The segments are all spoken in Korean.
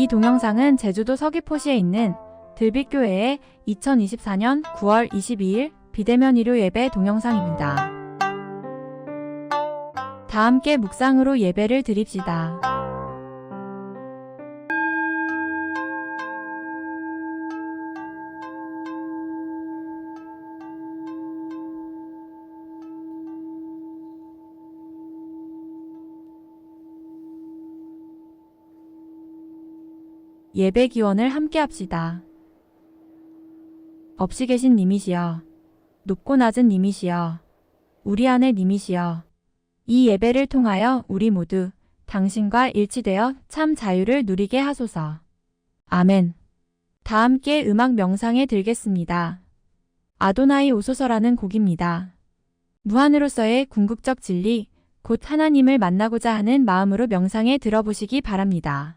이 동영상은 제주도 서귀포시에 있는 들빛교회의 2024년 9월 22일 비대면 일요 예배 동영상입니다. 다 함께 묵상으로 예배를 드립시다. 예배 기원을 함께 합시다. 없이 계신 님이시여, 높고 낮은 님이시여, 우리 안에 님이시여, 이 예배를 통하여 우리 모두 당신과 일치되어 참 자유를 누리게 하소서. 아멘. 다 함께 음악 명상에 들겠습니다. 아도나이 오소서라는 곡입니다. 무한으로서의 궁극적 진리, 곧 하나님을 만나고자 하는 마음으로 명상에 들어보시기 바랍니다.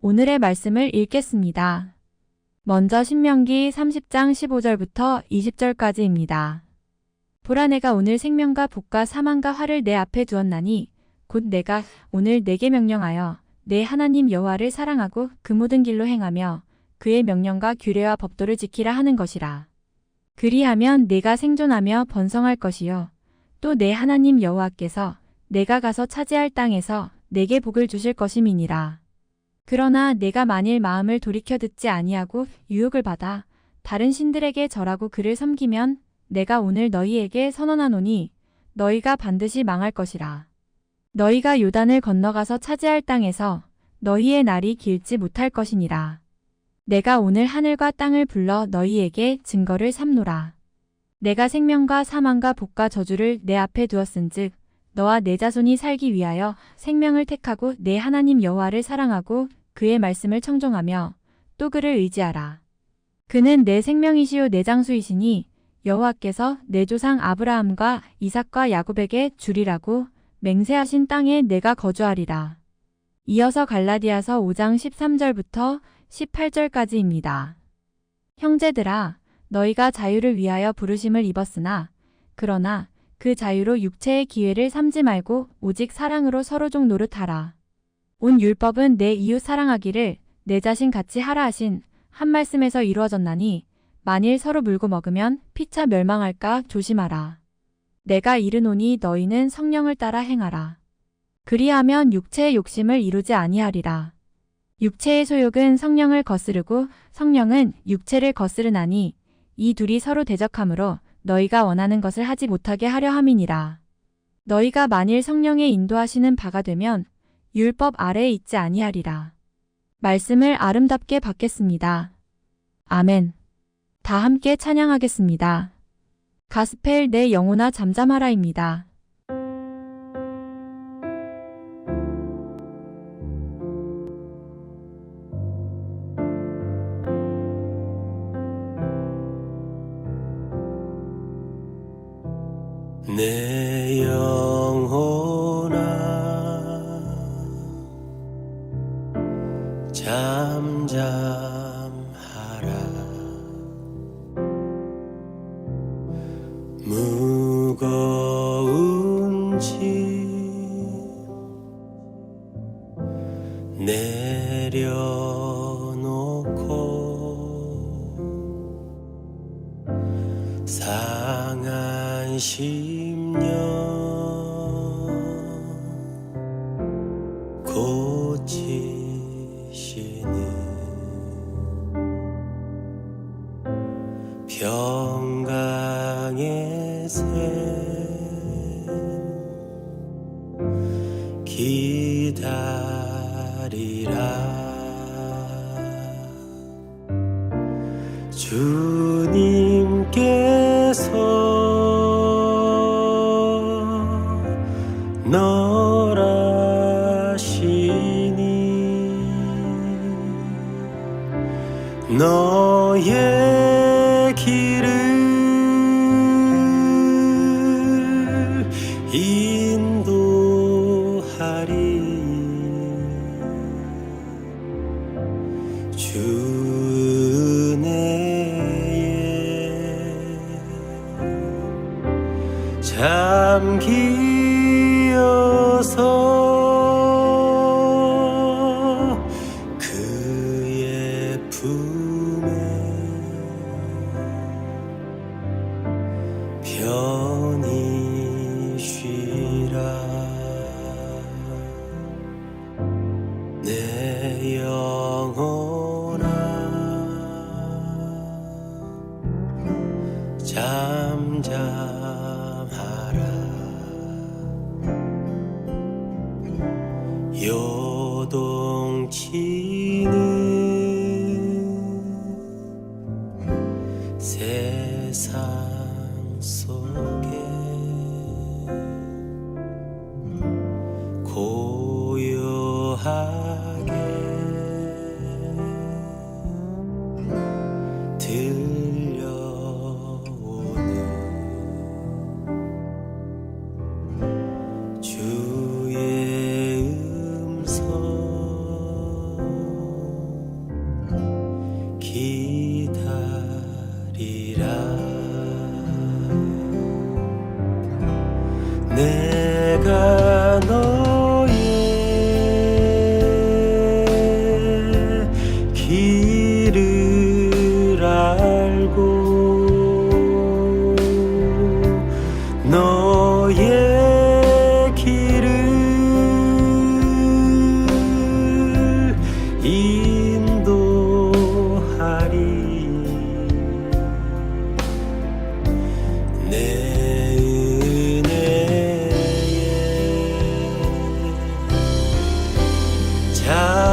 오늘의 말씀을 읽겠습니다. 먼저 신명기 30장 15절부터 20절까지입니다. 보라, 내가 오늘 생명과 복과 사망과 화를 내 앞에 두었나니 곧 내가 오늘 내게 명령하여 내 하나님 여호와를 사랑하고 그 모든 길로 행하며 그의 명령과 규례와 법도를 지키라 하는 것이라. 그리하면 내가 생존하며 번성할 것이요 또 내 하나님 여호와께서 내가 가서 차지할 땅에서 내게 복을 주실 것임이니라. 그러나 내가 만일 마음을 돌이켜 듣지 아니하고 유혹을 받아 다른 신들에게 절하고 그를 섬기면 내가 오늘 너희에게 선언하노니 너희가 반드시 망할 것이라. 너희가 요단을 건너가서 차지할 땅에서 너희의 날이 길지 못할 것이니라. 내가 오늘 하늘과 땅을 불러 너희에게 증거를 삼노라. 내가 생명과 사망과 복과 저주를 내 앞에 두었은즉 너와 내 자손이 살기 위하여 생명을 택하고 내 하나님 여호와를 사랑하고 그의 말씀을 청종하며 또 그를 의지하라. 그는 내 생명이시요 내 장수이시니 여호와께서 내 조상 아브라함과 이삭과 야곱에게 주리라고 맹세하신 땅에 내가 거주하리라. 이어서 갈라디아서 5장 13절부터 18절까지입니다. 형제들아, 너희가 자유를 위하여 부르심을 입었으나 그러나 그 자유로 육체의 기회를 삼지 말고 오직 사랑으로 서로 종 노릇하라. 온 율법은 내 이웃 사랑하기를 내 자신 같이 하라 하신 한 말씀에서 이루어졌나니 만일 서로 물고 먹으면 피차 멸망할까 조심하라. 내가 이르노니 너희는 성령을 따라 행하라. 그리하면 육체의 욕심을 이루지 아니하리라. 육체의 소욕은 성령을 거스르고 성령은 육체를 거스르나니 이 둘이 서로 대적하므로 너희가 원하는 것을 하지 못하게 하려 함이니라. 너희가 만일 성령의 인도하시는 바가 되면 율법 아래에 있지 아니하리라. 말씀을 아름답게 받겠습니다. 아멘. 다 함께 찬양하겠습니다. 가스펠 내 영혼아 잠잠하라입니다. 내 영혼아 잠잠하라. 무거운 짐 내려놓고 상한 심령 고치시는 평강의 샘 기다리라. 주님께서 너라시니 너의 길을 인도하리. 주 은혜에 잠기어서 그의 품에 편히 쉬라. 내 영혼아 잠잠하라. 요동치는 세상 속에 고요하게 들려오는 주의 음성 기다리라. 내가 너의 길을 알고 너의 길을 인도하리.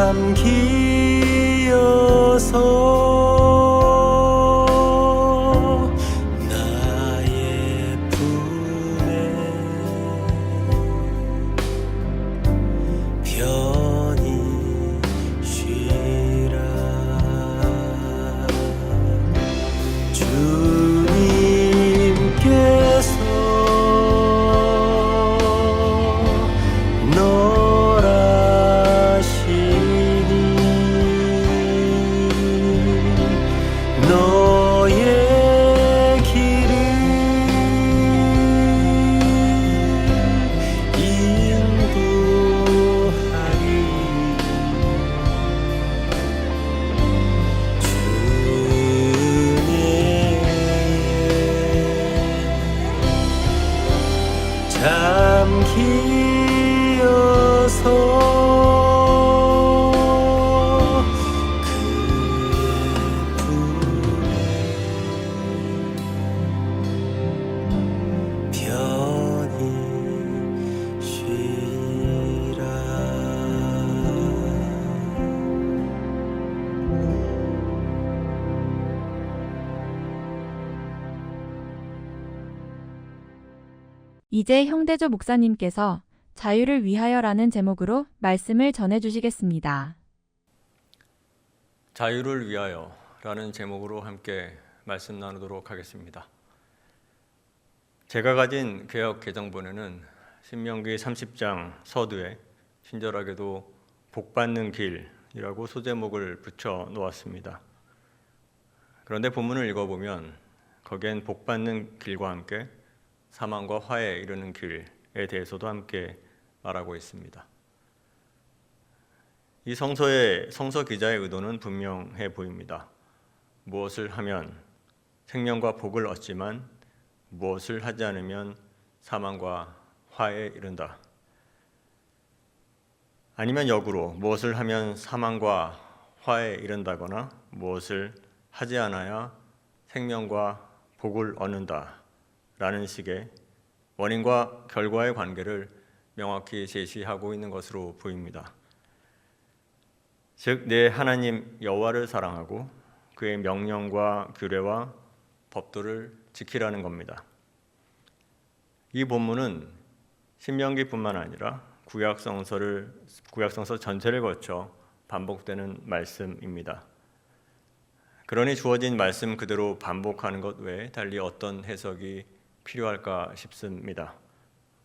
잠기어서 나의 품에 편히 쉬라. 주님께서 너의 길을 인도하리. 잠기어서 그의 품에 편히 쉬라. 이제 형대조 목사님께서 자유를 위하여라는 제목으로 말씀을 전해주시겠습니다. 자유를 위하여 라는 제목으로 함께 말씀 나누도록 하겠습니다. 제가 가진 개역 개정본에는 신명기 30장 서두에 친절하게도 복받는 길이라고 소제목을 붙여 놓았습니다. 그런데 본문을 읽어보면 거기엔 복받는 길과 함께 사망과 화에 이르는 길에 대해서도 함께 말하고 있습니다. 이 성서 기자의 의도는 분명해 보입니다. 무엇을 하면 생명과 복을 얻지만 무엇을 하지 않으면 사망과 화에 이른다. 아니면 역으로 무엇을 하면 사망과 화에 이른다거나 무엇을 하지 않아야 생명과 복을 얻는다 라는 식의 원인과 결과의 관계를 명확히 제시하고 있는 것으로 보입니다. 즉, 내 하나님 여호와를 사랑하고 그의 명령과 규례와 법도를 지키라는 겁니다. 이 본문은 신명기뿐만 아니라 구약성서 전체를 거쳐 반복되는 말씀입니다. 그러니 주어진 말씀 그대로 반복하는 것 외에 달리 어떤 해석이 필요할까 싶습니다.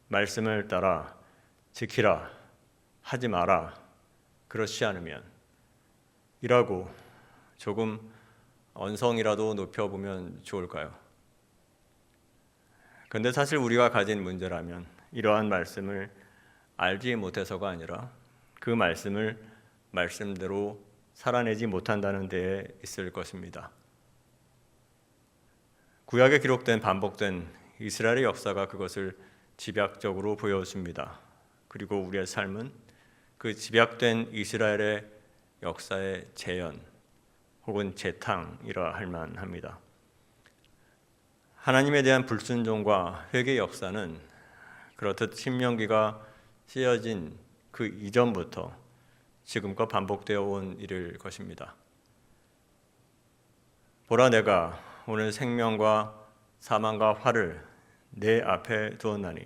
말씀을 따라 지키라, 하지 마라, 그렇지 않으면 이라고 조금 언성이라도 높여보면 좋을까요? 그런데 사실 우리가 가진 문제라면 이러한 말씀을 알지 못해서가 아니라 그 말씀을 말씀대로 살아내지 못한다는 데에 있을 것입니다. 구약에 기록된 반복된 이스라엘의 역사가 그것을 집약적으로 보여줍니다. 그리고 우리의 삶은 그 집약된 이스라엘의 역사의 재현 혹은 재탕이라 할 만합니다. 하나님에 대한 불순종과 회개 역사는 그렇듯 신명기가 쓰여진 그 이전부터 지금껏 반복되어 온 일일 것입니다. 보라, 내가 오늘 생명과 사망과 화를 내 앞에 두었나니.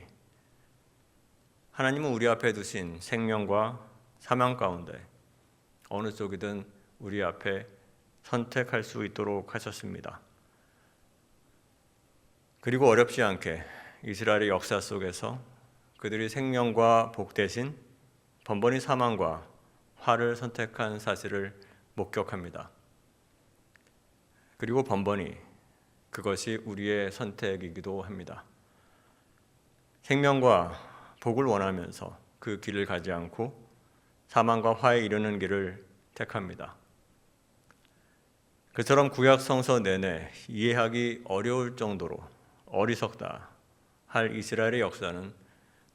하나님은 우리 앞에 두신 생명과 사망 가운데 어느 쪽이든 우리 앞에 선택할 수 있도록 하셨습니다. 그리고 어렵지 않게 이스라엘의 역사 속에서 그들이 생명과 복 대신 번번이 사망과 화를 선택한 사실을 목격합니다. 그리고 번번이 그것이 우리의 선택이기도 합니다. 생명과 복을 원하면서 그 길을 가지 않고 사망과 화에 이르는 길을 택합니다. 그처럼 구약 성서 내내 이해하기 어려울 정도로 어리석다 할 이스라엘의 역사는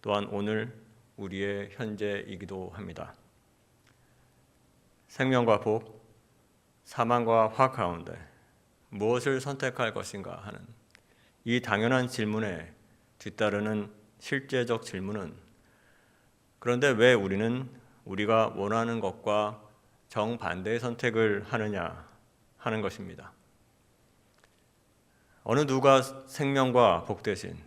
또한 오늘 우리의 현재이기도 합니다. 생명과 복, 사망과 화 가운데 무엇을 선택할 것인가 하는 이 당연한 질문에 뒤따르는 실제적 질문은, 그런데 왜 우리는 우리가 원하는 것과 정반대의 선택을 하느냐 하는 것입니다. 어느 누가 생명과 복 대신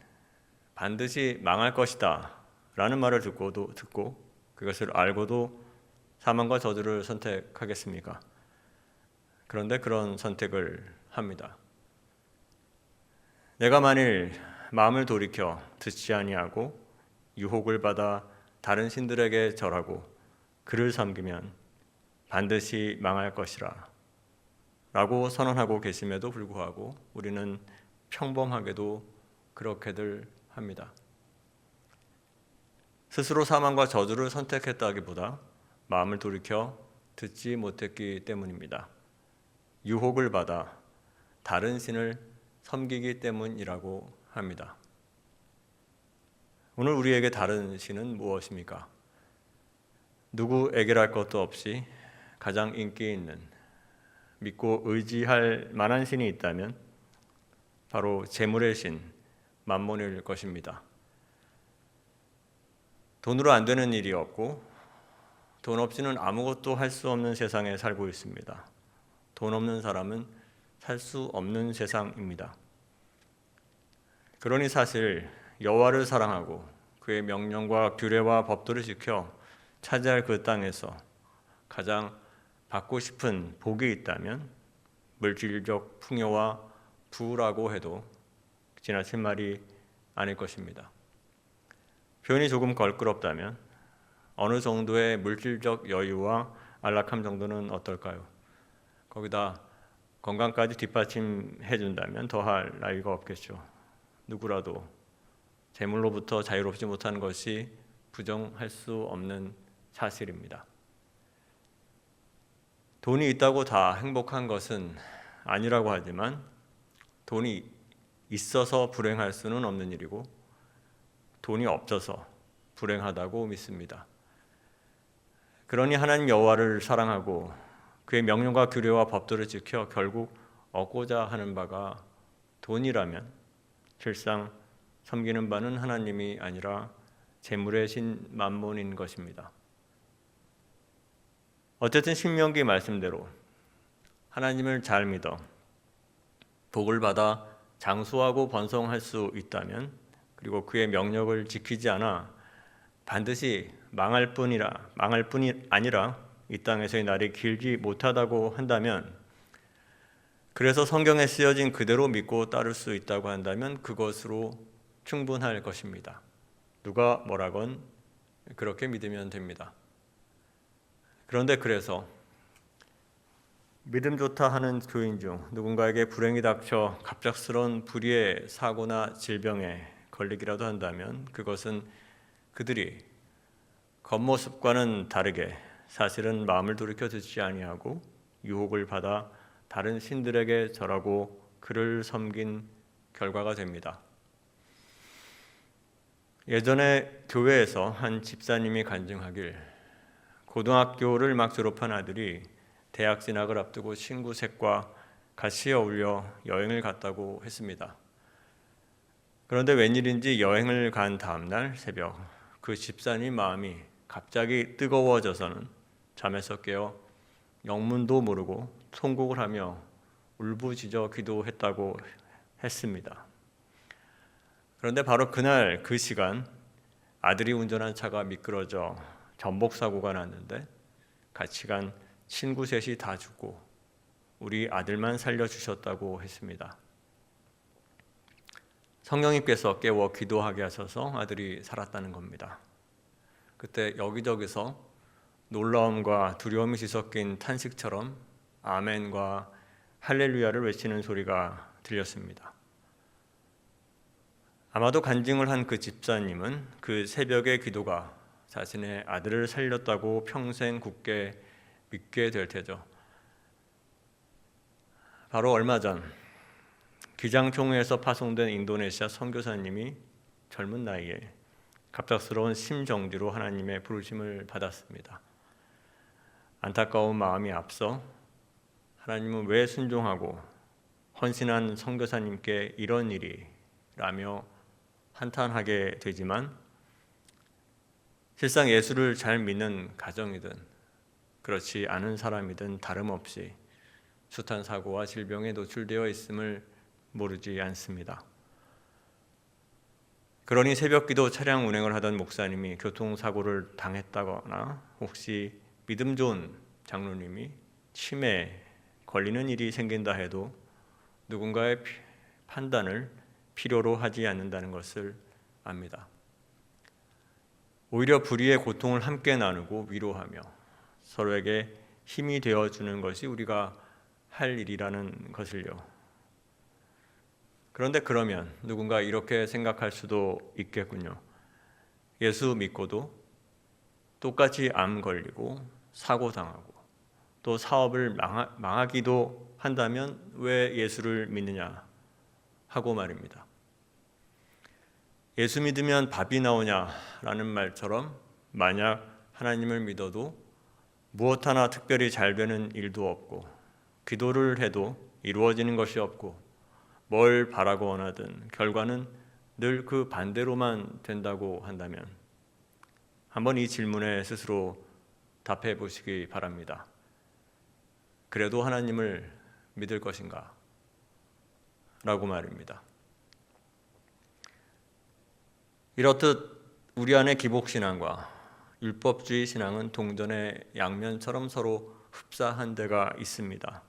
반드시 망할 것이다 라는 말을 듣고 그것을 알고도 사망과 저주를 선택하겠습니까? 그런데 그런 선택을 합니다. 내가 만일 마음을 돌이켜 듣지 아니하고 유혹을 받아 다른 신들에게 절하고 그를 섬기면 반드시 망할 것이라 라고 선언하고 계심에도 불구하고 우리는 평범하게도 그렇게들 합니다. 스스로 사망과 저주를 선택했다기보다 마음을 돌이켜 듣지 못했기 때문입니다. 유혹을 받아 다른 신을 섬기기 때문이라고 합니다. 오늘 우리에게 다른 신은 무엇입니까? 누구 애결할 것도 없이 가장 인기 있는 믿고 의지할 만한 신이 있다면 바로 재물의 신 맘몬일 것입니다. 돈으로 안 되는 일이 없고 돈 없이는 아무것도 할 수 없는 세상에 살고 있습니다. 돈 없는 사람은 살 수 없는 세상입니다. 그러니 사실 여호와를 사랑하고 그의 명령과 규례와 법도를 지켜 차지할 그 땅에서 가장 받고 싶은 복이 있다면 물질적 풍요와 부라고 해도 지나친 말이 아닐 것입니다. 표현이 조금 걸끄럽다면 어느 정도의 물질적 여유와 안락함 정도는 어떨까요? 거기다 건강까지 뒷받침해 준다면 더할 나위가 없겠죠. 누구라도 재물로부터 자유롭지 못한 것이 부정할 수 없는 사실입니다. 돈이 있다고 다 행복한 것은 아니라고 하지만 돈이 있어서 불행할 수는 없는 일이고 돈이 없어서 불행하다고 믿습니다. 그러니 하나님 여호와를 사랑하고 그의 명령과 규례와 법도를 지켜 결국 얻고자 하는 바가 돈이라면 실상 섬기는 바는 하나님이 아니라 재물의 신 맘몬인 것입니다. 어쨌든 신명기 말씀대로 하나님을 잘 믿어 복을 받아 장수하고 번성할 수 있다면 그리고 그의 명령을 지키지 않아 반드시 망할 뿐이 아니라 이 땅에서의 날이 길지 못하다고 한다면 그래서 성경에 쓰여진 그대로 믿고 따를 수 있다고 한다면 그것으로 충분할 것입니다. 누가 뭐라건 그렇게 믿으면 됩니다. 그런데 그래서 믿음 좋다 하는 교인 중 누군가에게 불행이 닥쳐 갑작스러운 불의의 사고나 질병에 걸리기라도 한다면 그것은 그들이 겉모습과는 다르게 사실은 마음을 돌이켜 듣지 아니하고 유혹을 받아 다른 신들에게 절하고 그를 섬긴 결과가 됩니다. 예전에 교회에서 한 집사님이 간증하길 고등학교를 막 졸업한 아들이 대학 진학을 앞두고 친구셋과 같이 어울려 여행을 갔다고 했습니다. 그런데 웬일인지 여행을 간 다음날 새벽 그 집사님 마음이 갑자기 뜨거워져서는 잠에서 깨어 영문도 모르고 통곡을 하며 울부짖어 기도했다고 했습니다. 그런데 바로 그날 그 시간 아들이 운전한 차가 미끄러져 전복 사고가 났는데 같이 간 친구 셋이 다 죽고 우리 아들만 살려주셨다고 했습니다. 성령님께서 깨워 기도하게 하셔서 아들이 살았다는 겁니다. 그때 여기저기서 놀라움과 두려움이 뒤섞인 탄식처럼 아멘과 할렐루야를 외치는 소리가 들렸습니다. 아마도 간증을 한 그 집사님은 그 새벽의 기도가 자신의 아들을 살렸다고 평생 굳게 믿게 될 테죠. 바로 얼마 전 기장총회에서 파송된 인도네시아 선교사님이 젊은 나이에 갑작스러운 심정지로 하나님의 부르심을 받았습니다. 안타까운 마음이 앞서 하나님은 왜 순종하고 헌신한 선교사님께 이런 일이 라며 한탄하게 되지만 실상 예수를 잘 믿는 가정이든 그렇지 않은 사람이든 다름없이 숱한 사고와 질병에 노출되어 있음을 모르지 않습니다. 그러니 새벽기도 차량 운행을 하던 목사님이 교통사고를 당했다거나 혹시 믿음 좋은 장로님이 치매에 걸리는 일이 생긴다 해도 누군가의 판단을 필요로 하지 않는다는 것을 압니다. 오히려 불의의 고통을 함께 나누고 위로하며 서로에게 힘이 되어주는 것이 우리가 할 일이라는 것을요. 그런데 그러면 누군가 이렇게 생각할 수도 있겠군요. 예수 믿고도 똑같이 암 걸리고 사고 당하고 또 사업을 망하기도 한다면 왜 예수를 믿느냐 하고 말입니다. 예수 믿으면 밥이 나오냐라는 말처럼 만약 하나님을 믿어도 무엇 하나 특별히 잘 되는 일도 없고 기도를 해도 이루어지는 것이 없고 뭘 바라고 원하든 결과는 늘 그 반대로만 된다고 한다면 한번 이 질문에 스스로 답해 보시기 바랍니다. 그래도 하나님을 믿을 것인가? 라고 말입니다. 이렇듯 우리 안의 기복신앙과 율법주의 신앙은 동전의 양면처럼 서로 흡사한 데가 있습니다.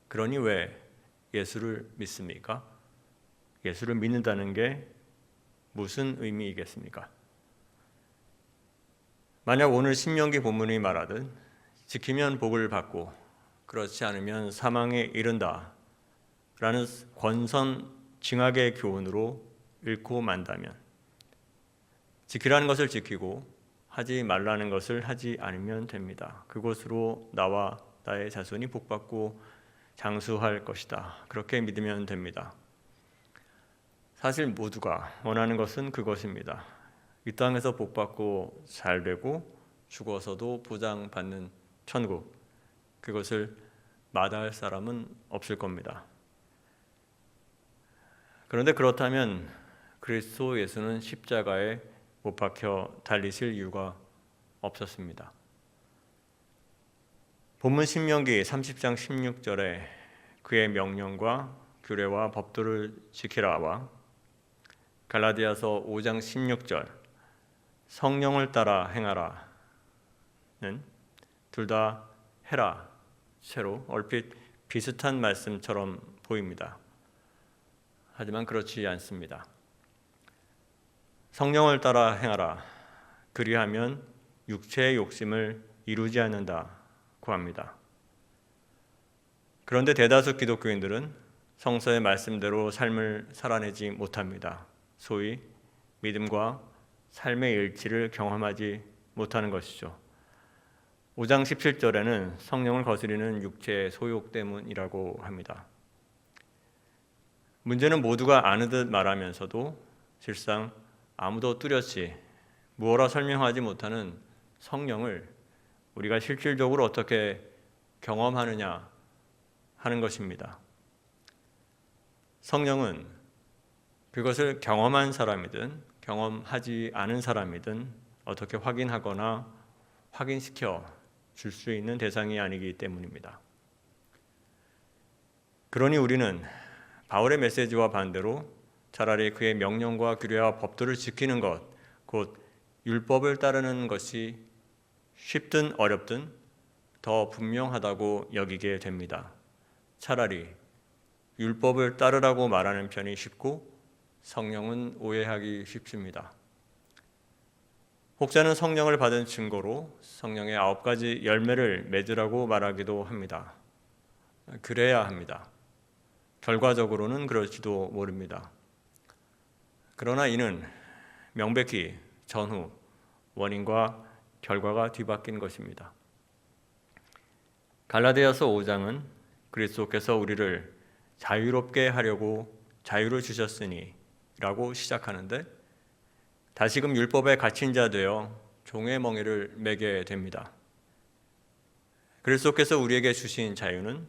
그러니 왜 예수를 믿습니까? 예수를 믿는다는 게 무슨 의미이겠습니까? 만약 오늘 신명기 본문이 말하듯 지키면 복을 받고 그렇지 않으면 사망에 이른다 라는 권선징악의 교훈으로 읽고 만다면 지키라는 것을 지키고 하지 말라는 것을 하지 않으면 됩니다. 그곳으로 나와 나의 자손이 복받고 장수할 것이다. 그렇게 믿으면 됩니다. 사실 모두가 원하는 것은 그것입니다. 이 땅에서 복받고 잘되고 죽어서도 보장받는 천국, 그것을 마다할 사람은 없을 겁니다. 그런데 그렇다면 그리스도 예수는 십자가에 못 박혀 달리실 이유가 없었습니다. 본문 신명기 30장 16절에 그의 명령과 규례와 법도를 지키라와 갈라디아서 5장 16절 성령을 따라 행하라는 둘 다 해라 채로 얼핏 비슷한 말씀처럼 보입니다. 하지만 그렇지 않습니다. 성령을 따라 행하라. 그리하면 육체의 욕심을 이루지 않는다고 합니다. 그런데 대다수 기독교인들은 성서의 말씀대로 삶을 살아내지 못합니다. 소위 믿음과 삶의 일치를 경험하지 못하는 것이죠. 5장 17절에는 성령을 거스리는 육체의 소욕 때문이라고 합니다. 문제는 모두가 아는 듯 말하면서도 실상 아무도 뚜렷이 무어라 설명하지 못하는 성령을 우리가 실질적으로 어떻게 경험하느냐 하는 것입니다. 성령은 그것을 경험한 사람이든 경험하지 않은 사람이든 어떻게 확인하거나 확인시켜 줄 수 있는 대상이 아니기 때문입니다. 그러니 우리는 바울의 메시지와 반대로 차라리 그의 명령과 규례와 법도를 지키는 것, 곧 율법을 따르는 것이 쉽든 어렵든 더 분명하다고 여기게 됩니다. 차라리 율법을 따르라고 말하는 편이 쉽고 성령은 오해하기 쉽습니다. 혹자는 성령을 받은 증거로 성령의 9가지 열매를 맺으라고 말하기도 합니다. 그래야 합니다. 결과적으로는 그럴지도 모릅니다. 그러나 이는 명백히 전후 원인과 결과가 뒤바뀐 것입니다. 갈라디아서 5장은 그리스도께서 우리를 자유롭게 하려고 자유를 주셨으니 라고 시작하는데 다시금 율법에 갇힌 자 되어 종의 멍에를 매게 됩니다. 그리스도께서 우리에게 주신 자유는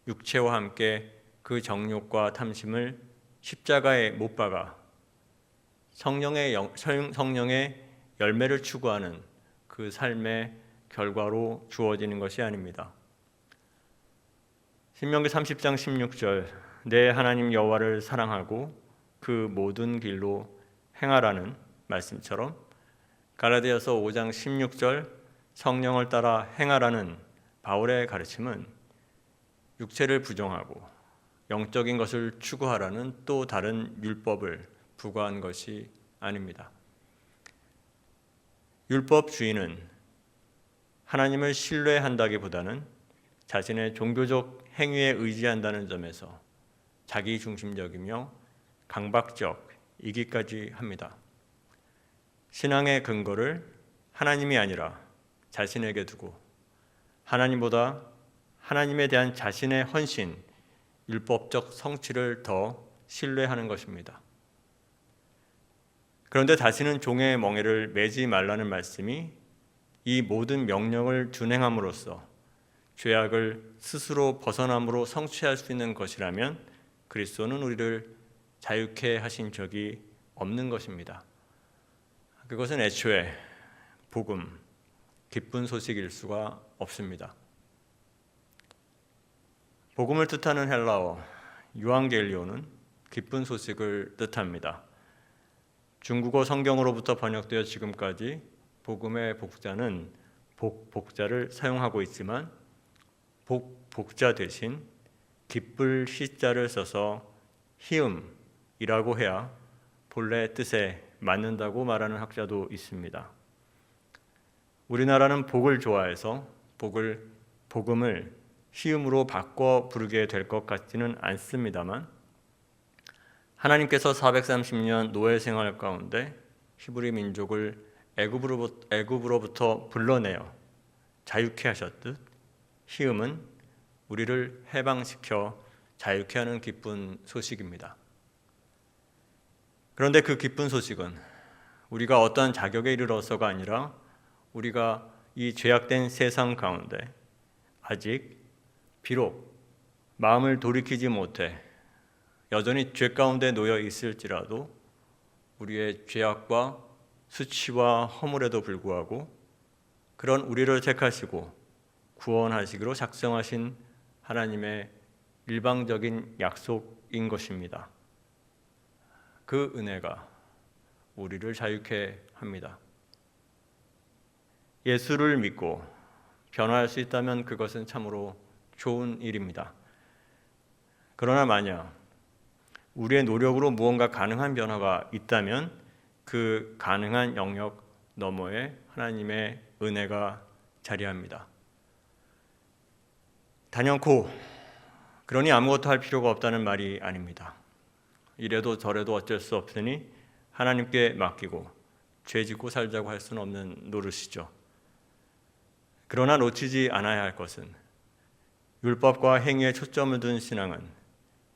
육체와 함께 그 정욕과 탐심을 십자가에 못 박아 성령의 열매를 추구하는 그 삶의 결과로 주어지는 것이 아닙니다. 신명기 30장 16절 내 하나님 여호와를 사랑하고 그 모든 길로 행하라는 말씀처럼 갈라디아서 5장 16절 성령을 따라 행하라는 바울의 가르침은 육체를 부정하고 영적인 것을 추구하라는 또 다른 율법을 부과한 것이 아닙니다. 율법주의는 하나님을 신뢰한다기보다는 자신의 종교적 행위에 의지한다는 점에서 자기중심적이며 강박적이기까지 합니다. 신앙의 근거를 하나님이 아니라 자신에게 두고 하나님보다 하나님에 대한 자신의 헌신, 율법적 성취를 더 신뢰하는 것입니다. 그런데 다시는 종의 멍에를 매지 말라는 말씀이 이 모든 명령을 준행함으로써 죄악을 스스로 벗어남으로 성취할 수 있는 것이라면 그리스도는 우리를 자유케 하신 적이 없는 것입니다. 그것은 애초에 복음, 기쁜 소식일 수가 없습니다. 복음을 뜻하는 헬라어 유앙겔리오는 기쁜 소식을 뜻합니다. 중국어 성경으로부터 번역되어 지금까지 복음의 복자는 복자를 사용하고 있지만 복자 대신 기쁠 시자를 써서 희음이라고 해야 본래 뜻에 맞는다고 말하는 학자도 있습니다. 우리나라는 복을 좋아해서 복음을 희음으로 바꿔 부르게 될 것 같지는 않습니다만 하나님께서 430년 노예 생활 가운데 히브리 민족을 애굽으로부터 불러내어 자유케 하셨듯 희음은 우리를 해방시켜 자유케 하는 기쁜 소식입니다. 그런데 그 기쁜 소식은 우리가 어떠한 자격에 이르러서가 아니라 우리가 이 죄악된 세상 가운데 아직 비록 마음을 돌이키지 못해 여전히 죄 가운데 놓여 있을지라도 우리의 죄악과 수치와 허물에도 불구하고 그런 우리를 택하시고 구원하시기로 작정하신 하나님의 일방적인 약속인 것입니다. 그 은혜가 우리를 자유케 합니다. 예수를 믿고 변화할 수 있다면 그것은 참으로 좋은 일입니다. 그러나 만약 우리의 노력으로 무언가 가능한 변화가 있다면 그 가능한 영역 너머에 하나님의 은혜가 자리합니다. 단연코 그러니 아무것도 할 필요가 없다는 말이 아닙니다. 이래도 저래도 어쩔 수 없으니 하나님께 맡기고 죄 짓고 살자고 할 수는 없는 노릇이죠. 그러나 놓치지 않아야 할 것은 율법과 행위에 초점을 둔 신앙은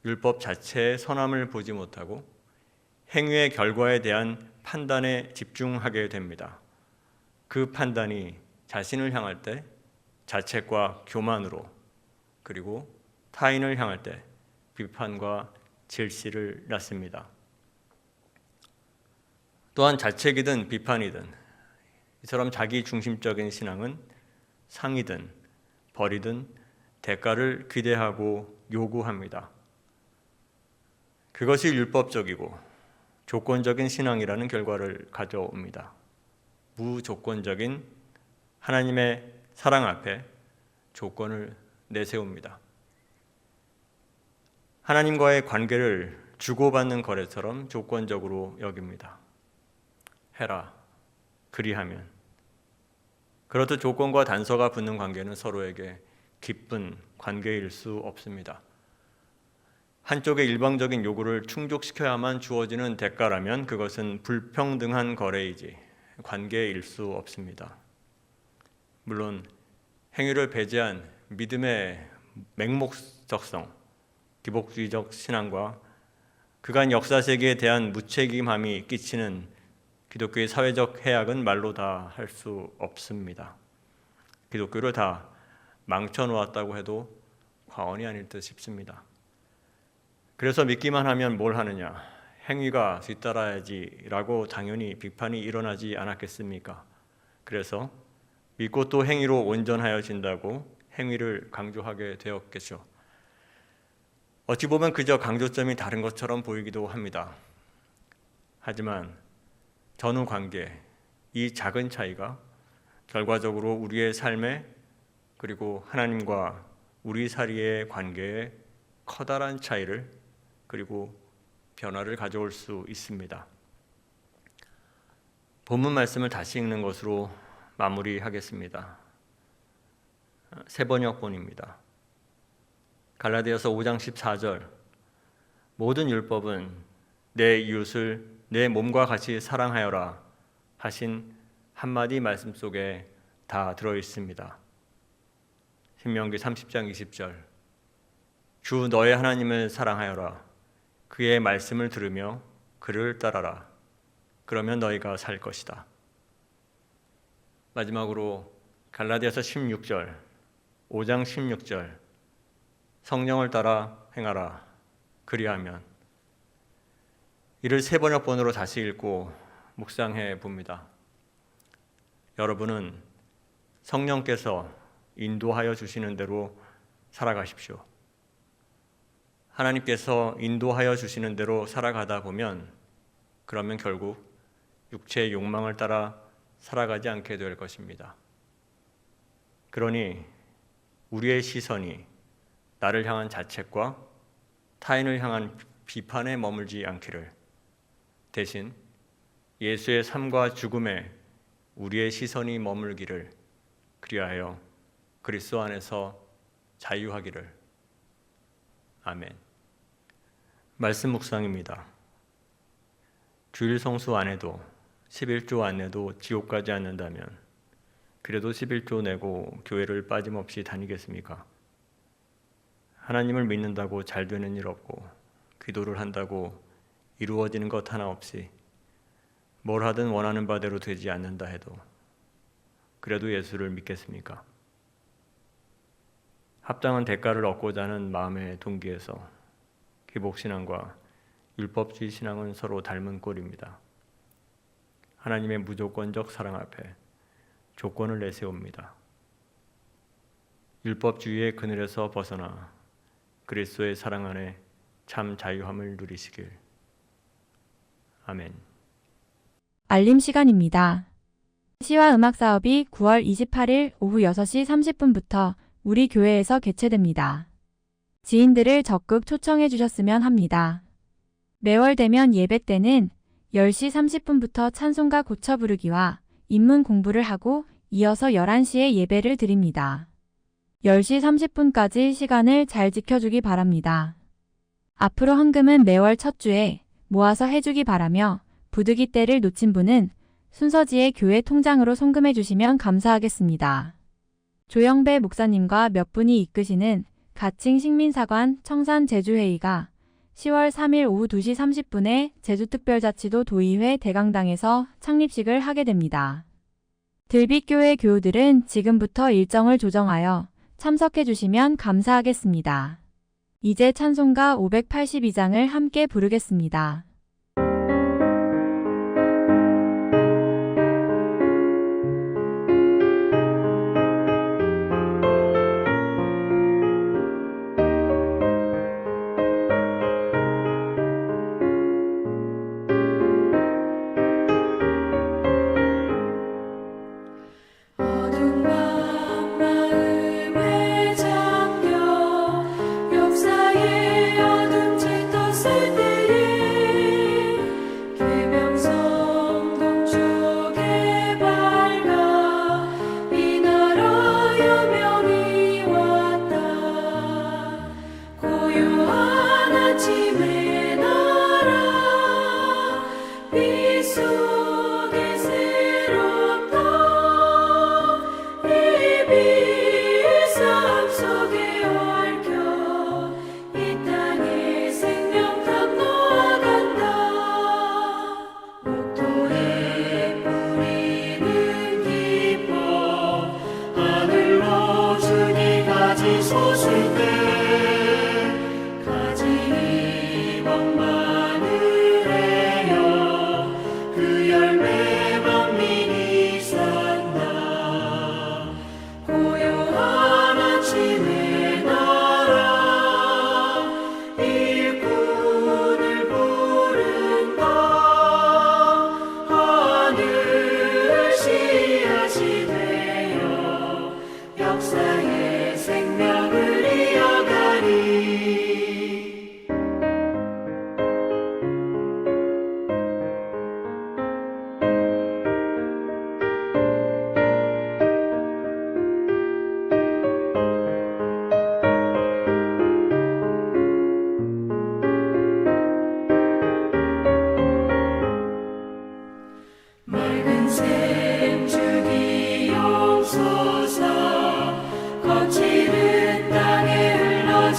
율법 자체의 선함을 보지 못하고 행위의 결과에 대한 판단에 집중하게 됩니다. 그 판단이 자신을 향할 때 자책과 교만으로 그리고 타인을 향할 때 비판과 질시를 낳습니다. 또한 자책이든 비판이든 이처럼 자기 중심적인 신앙은 상이든 벌이든 대가를 기대하고 요구합니다. 그것이 율법적이고 조건적인 신앙이라는 결과를 가져옵니다. 무조건적인 하나님의 사랑 앞에 조건을 내세웁니다. 하나님과의 관계를 주고받는 거래처럼 조건적으로 여깁니다. 해라, 그리하면. 그렇듯 조건과 단서가 붙는 관계는 서로에게 기쁜 관계일 수 없습니다. 한쪽의 일방적인 요구를 충족시켜야만 주어지는 대가라면 그것은 불평등한 거래이지 관계일 수 없습니다. 물론 행위를 배제한 믿음의 맹목적성, 기복주의적 신앙과 그간 역사 세계에 대한 무책임함이 끼치는 기독교의 사회적 해악은 말로 다 할 수 없습니다. 기독교를 다 망쳐놓았다고 해도 과언이 아닐 듯 싶습니다. 그래서 믿기만 하면 뭘 하느냐? 행위가 뒤따라야지라고 당연히 비판이 일어나지 않았겠습니까? 그래서 믿고 또 행위로 온전하여진다고 행위를 강조하게 되었겠죠. 어찌 보면 그저 강조점이 다른 것처럼 보이기도 합니다. 하지만 전후 관계, 이 작은 차이가 결과적으로 우리의 삶에 그리고 하나님과 우리 사이의 관계에 커다란 차이를 그리고 변화를 가져올 수 있습니다. 본문 말씀을 다시 읽는 것으로 마무리하겠습니다. 세 번역본입니다. 갈라디아서 5장 14절 모든 율법은 내 이웃을 내 몸과 같이 사랑하여라 하신 한마디 말씀 속에 다 들어있습니다. 신명기 30장 20절 주 너의 하나님을 사랑하여라 그의 말씀을 들으며 그를 따라라 그러면 너희가 살 것이다. 마지막으로 갈라디아서 16절 5장 16절 성령을 따라 행하라 그리하면 이를 세 번역본으로 다시 읽고 묵상해 봅니다. 여러분은 성령께서 인도하여 주시는 대로 살아가십시오. 하나님께서 인도하여 주시는 대로 살아가다 보면 그러면 결국 육체의 욕망을 따라 살아가지 않게 될 것입니다. 그러니 우리의 시선이 나를 향한 자책과 타인을 향한 비판에 머물지 않기를 대신 예수의 삶과 죽음에 우리의 시선이 머물기를 그리하여 그리스도 안에서 자유하기를. 아멘. 말씀 묵상입니다. 주일 성수 안 해도 11조 안 내도 지옥 가지 않는다면 그래도 11조 내고 교회를 빠짐없이 다니겠습니까? 하나님을 믿는다고 잘 되는 일 없고 기도를 한다고 이루어지는 것 하나 없이 뭘 하든 원하는 바대로 되지 않는다 해도 그래도 예수를 믿겠습니까? 합당한 대가를 얻고자 하는 마음의 동기에서 기복신앙과 율법주의 신앙은 서로 닮은 꼴입니다. 하나님의 무조건적 사랑 앞에 조건을 내세웁니다. 율법주의의 그늘에서 벗어나 그리스도의 사랑 안에 참 자유함을 누리시길. 아멘. 알림 시간입니다. 시와 음악 사업이 9월 28일 오후 6시 30분부터 우리 교회에서 개최됩니다. 지인들을 적극 초청해 주셨으면 합니다. 매월 되면 예배 때는 10시 30분부터 찬송가 고쳐 부르기와 인문 공부를 하고 이어서 11시에 예배를 드립니다. 10시 30분까지 시간을 잘 지켜주기 바랍니다. 앞으로 헌금은 매월 첫 주에 모아서 해주기 바라며 부득이 때를 놓친 분은 순서지에 교회 통장으로 송금해 주시면 감사하겠습니다. 조영배 목사님과 몇 분이 이끄시는 가칭 식민사관 청산 제주회의가 10월 3일 오후 2시 30분에 제주특별자치도 도의회 대강당에서 창립식을 하게 됩니다. 들빛교회 교우들은 지금부터 일정을 조정하여 참석해 주시면 감사하겠습니다. 이제 찬송가 582장을 함께 부르겠습니다. 역사의 어둠 짙었을 때에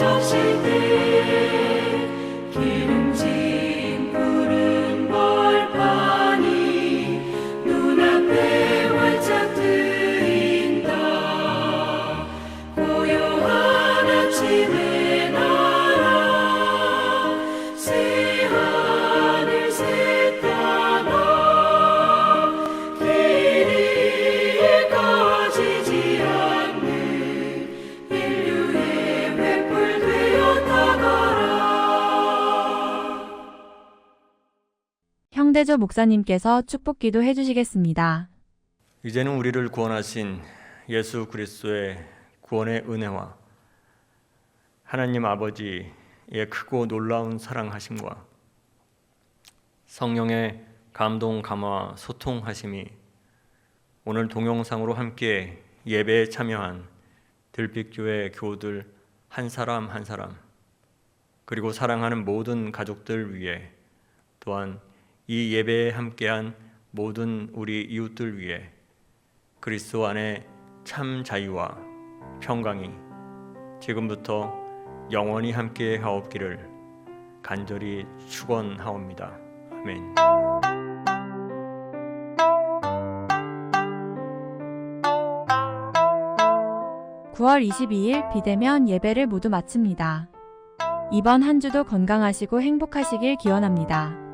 적실 때 기름진 푸른 벌판이 눈앞에 활짝 트인다. 고요한 아침의 나라 새 하늘 새 땅아 길이 꺼지지 않는 인류의 횃불 되어 다가라. 형대조 목사님께서 축복기도 해주시겠습니다. 이제는 우리를 구원하신 예수 그리스도의 구원의 은혜와 하나님 아버지의 크고 놀라운 사랑하심과 성령의 감동, 감화, 소통하심이 오늘 동영상으로 함께 예배에 참여한 들빛교회 교우들 한 사람 한 사람 그리고 사랑하는 모든 가족들 위해 또한 이 예배에 함께한 모든 우리 이웃들 위해 그리스도 안에 참 자유와 평강이 지금부터 영원히 함께 하옵기를 간절히 축원하옵니다. 아멘. 9월 22일 비대면 예배를 모두 마칩니다. 이번 한 주도 건강하시고 행복하시길 기원합니다.